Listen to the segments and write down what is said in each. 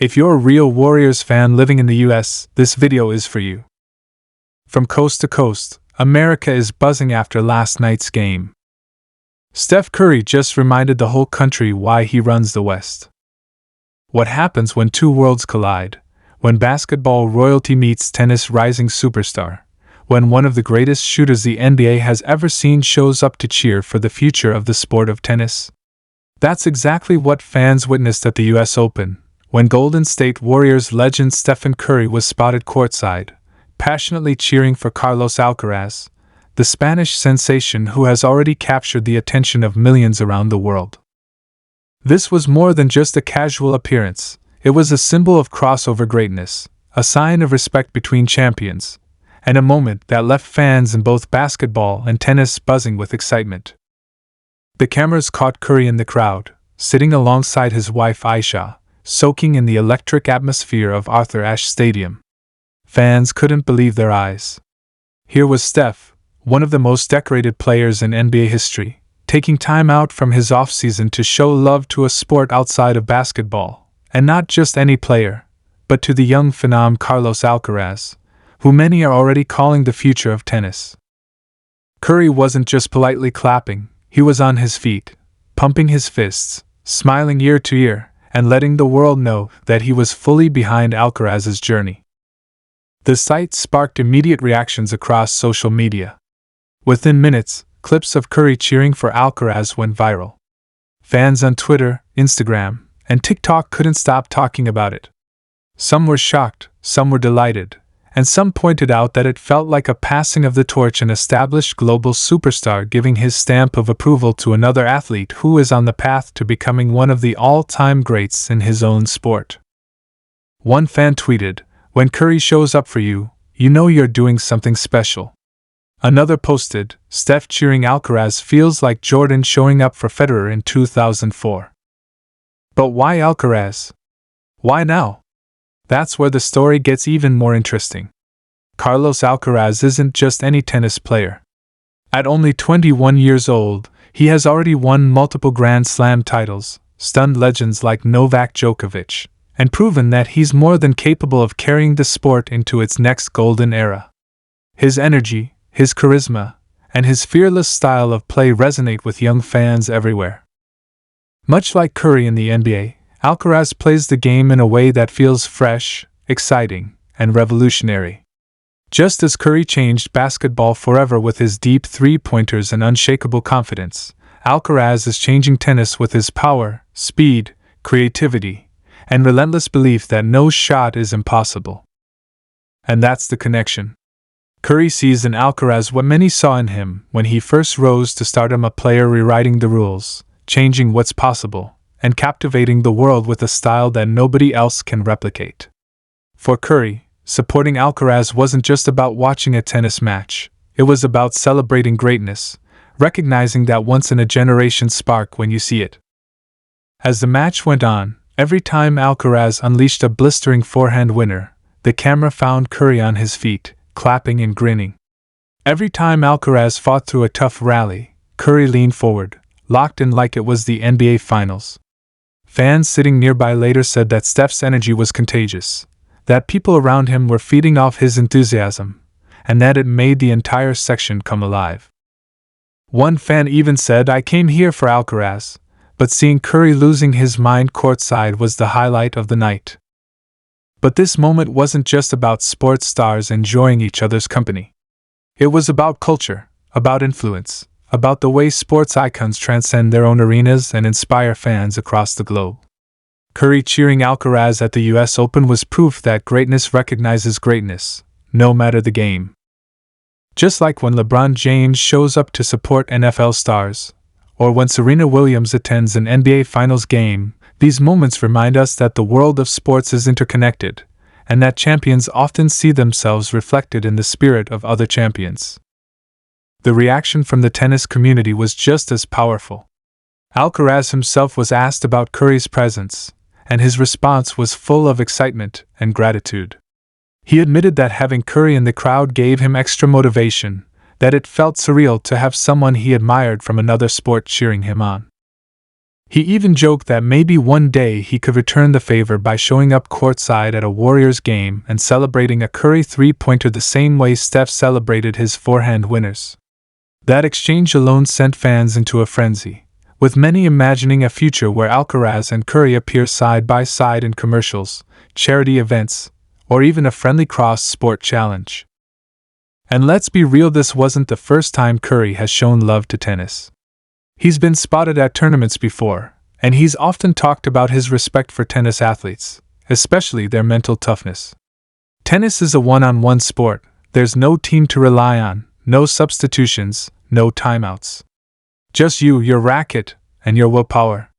If you're a real Warriors fan living in the US, this video is for you. From coast to coast, America is buzzing after last night's game. Steph Curry just reminded the whole country why he runs the West. What happens when two worlds collide? When basketball royalty meets tennis rising superstar? When one of the greatest shooters the NBA has ever seen shows up to cheer for the future of the sport of tennis? That's exactly what fans witnessed at the US Open, when Golden State Warriors legend Stephen Curry was spotted courtside, passionately cheering for Carlos Alcaraz, the Spanish sensation who has already captured the attention of millions around the world. This was more than just a casual appearance, it was a symbol of crossover greatness, a sign of respect between champions, and a moment that left fans in both basketball and tennis buzzing with excitement. The cameras caught Curry in the crowd, sitting alongside his wife Aisha, soaking in the electric atmosphere of Arthur Ashe Stadium. Fans couldn't believe their eyes. Here was Steph, one of the most decorated players in NBA history, taking time out from his offseason to show love to a sport outside of basketball, and not just any player, but to the young phenom Carlos Alcaraz, who many are already calling the future of tennis. Curry wasn't just politely clapping, he was on his feet, pumping his fists, smiling ear to ear, and letting the world know that he was fully behind Alcaraz's journey. The sight sparked immediate reactions across social media. Within minutes, clips of Curry cheering for Alcaraz went viral. Fans on Twitter, Instagram, and TikTok couldn't stop talking about it. Some were shocked, some were delighted, and some pointed out that it felt like a passing of the torch, an established global superstar giving his stamp of approval to another athlete who is on the path to becoming one of the all-time greats in his own sport. One fan tweeted, "When Curry shows up for you, you know you're doing something special." Another posted, "Steph cheering Alcaraz feels like Jordan showing up for Federer in 2004. But why Alcaraz? Why now? That's where the story gets even more interesting. Carlos Alcaraz isn't just any tennis player. At only 21 years old, he has already won multiple Grand Slam titles, stunned legends like Novak Djokovic, and proven that he's more than capable of carrying the sport into its next golden era. His energy, his charisma, and his fearless style of play resonate with young fans everywhere. Much like Curry in the NBA, Alcaraz plays the game in a way that feels fresh, exciting, and revolutionary. Just as Curry changed basketball forever with his deep three-pointers and unshakable confidence, Alcaraz is changing tennis with his power, speed, creativity, and relentless belief that no shot is impossible. And that's the connection. Curry sees in Alcaraz what many saw in him when he first rose to stardom, a player rewriting the rules, changing what's possible, and captivating the world with a style that nobody else can replicate. For Curry, supporting Alcaraz wasn't just about watching a tennis match, it was about celebrating greatness, recognizing that once-in-a-generation spark when you see it. As the match went on, every time Alcaraz unleashed a blistering forehand winner, the camera found Curry on his feet, clapping and grinning. Every time Alcaraz fought through a tough rally, Curry leaned forward, locked in like it was the NBA Finals. Fans sitting nearby later said that Steph's energy was contagious, that people around him were feeding off his enthusiasm, and that it made the entire section come alive. One fan even said, "I came here for Alcaraz," but seeing Curry losing his mind courtside was the highlight of the night. But this moment wasn't just about sports stars enjoying each other's company. It was about culture, about influence, about the way sports icons transcend their own arenas and inspire fans across the globe. Curry cheering Alcaraz at the US Open was proof that greatness recognizes greatness, no matter the game. Just like when LeBron James shows up to support NFL stars, or when Serena Williams attends an NBA Finals game, these moments remind us that the world of sports is interconnected, and that champions often see themselves reflected in the spirit of other champions. The reaction from the tennis community was just as powerful. Alcaraz himself was asked about Curry's presence, and his response was full of excitement and gratitude. He admitted that having Curry in the crowd gave him extra motivation, that it felt surreal to have someone he admired from another sport cheering him on. He even joked that maybe one day he could return the favor by showing up courtside at a Warriors game and celebrating a Curry three-pointer the same way Steph celebrated his forehand winners. That exchange alone sent fans into a frenzy, with many imagining a future where Alcaraz and Curry appear side by side in commercials, charity events, or even a friendly cross-sport challenge. And let's be real, this wasn't the first time Curry has shown love to tennis. He's been spotted at tournaments before, and he's often talked about his respect for tennis athletes, especially their mental toughness. Tennis is a one-on-one sport. There's no team to rely on, no substitutions, no timeouts. Just you, your racket, and your willpower.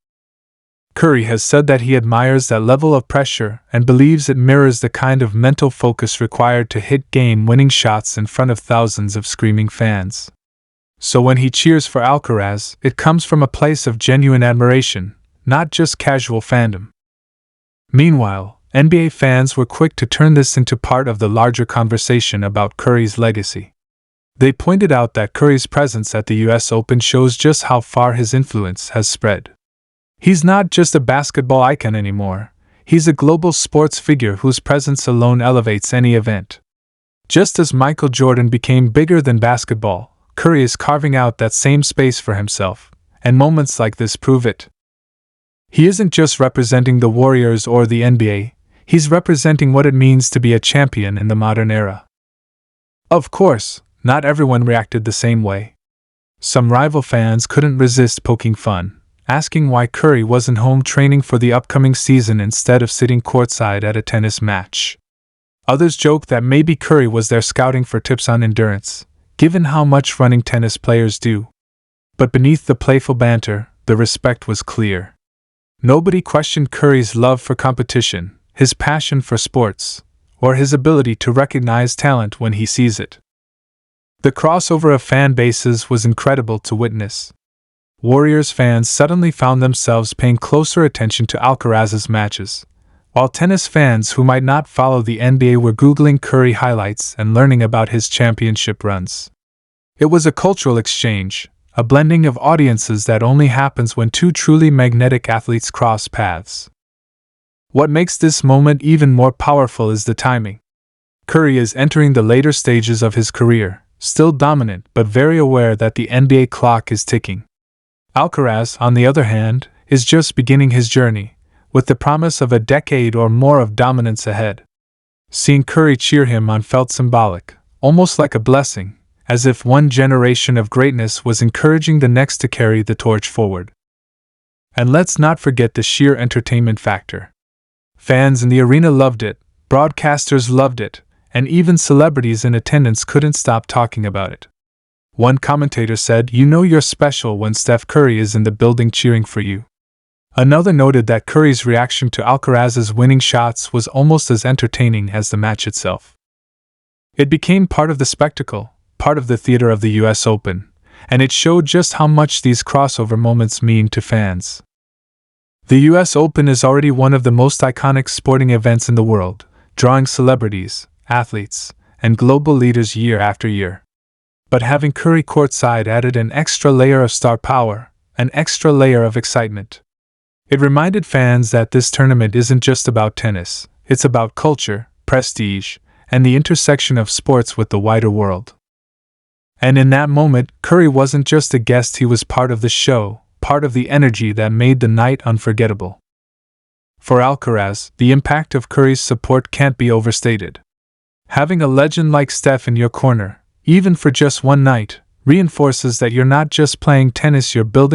Curry has said that he admires that level of pressure and believes it mirrors the kind of mental focus required to hit game-winning shots in front of thousands of screaming fans. So when he cheers for Alcaraz, it comes from a place of genuine admiration, not just casual fandom. Meanwhile, NBA fans were quick to turn this into part of the larger conversation about Curry's legacy. They pointed out that Curry's presence at the US Open shows just how far his influence has spread. He's not just a basketball icon anymore, he's a global sports figure whose presence alone elevates any event. Just as Michael Jordan became bigger than basketball, Curry is carving out that same space for himself, and moments like this prove it. He isn't just representing the Warriors or the NBA, he's representing what it means to be a champion in the modern era. Of course, not everyone reacted the same way. Some rival fans couldn't resist poking fun, asking why Curry wasn't home training for the upcoming season instead of sitting courtside at a tennis match. Others joked that maybe Curry was there scouting for tips on endurance, given how much running tennis players do. But beneath the playful banter, the respect was clear. Nobody questioned Curry's love for competition, his passion for sports, or his ability to recognize talent when he sees it. The crossover of fan bases was incredible to witness. Warriors fans suddenly found themselves paying closer attention to Alcaraz's matches, while tennis fans who might not follow the NBA were Googling Curry highlights and learning about his championship runs. It was a cultural exchange, a blending of audiences that only happens when two truly magnetic athletes cross paths. What makes this moment even more powerful is the timing. Curry is entering the later stages of his career, still dominant but very aware that the NBA clock is ticking. Alcaraz, on the other hand, is just beginning his journey, with the promise of a decade or more of dominance ahead. Seeing Curry cheer him on felt symbolic, almost like a blessing, as if one generation of greatness was encouraging the next to carry the torch forward. And let's not forget the sheer entertainment factor. Fans in the arena loved it, broadcasters loved it, and even celebrities in attendance couldn't stop talking about it. One commentator said, "You know you're special when Steph Curry is in the building cheering for you." Another noted that Curry's reaction to Alcaraz's winning shots was almost as entertaining as the match itself. It became part of the spectacle, part of the theater of the US Open, and it showed just how much these crossover moments mean to fans. The US Open is already one of the most iconic sporting events in the world, drawing celebrities, athletes, and global leaders year after year. But having Curry courtside added an extra layer of star power, an extra layer of excitement. It reminded fans that this tournament isn't just about tennis, it's about culture, prestige, and the intersection of sports with the wider world. And in that moment, Curry wasn't just a guest, he was part of the show, part of the energy that made the night unforgettable. For Alcaraz, the impact of Curry's support can't be overstated. Having a legend like Steph in your corner, even for just one night, reinforces that you're not just playing tennis, you're building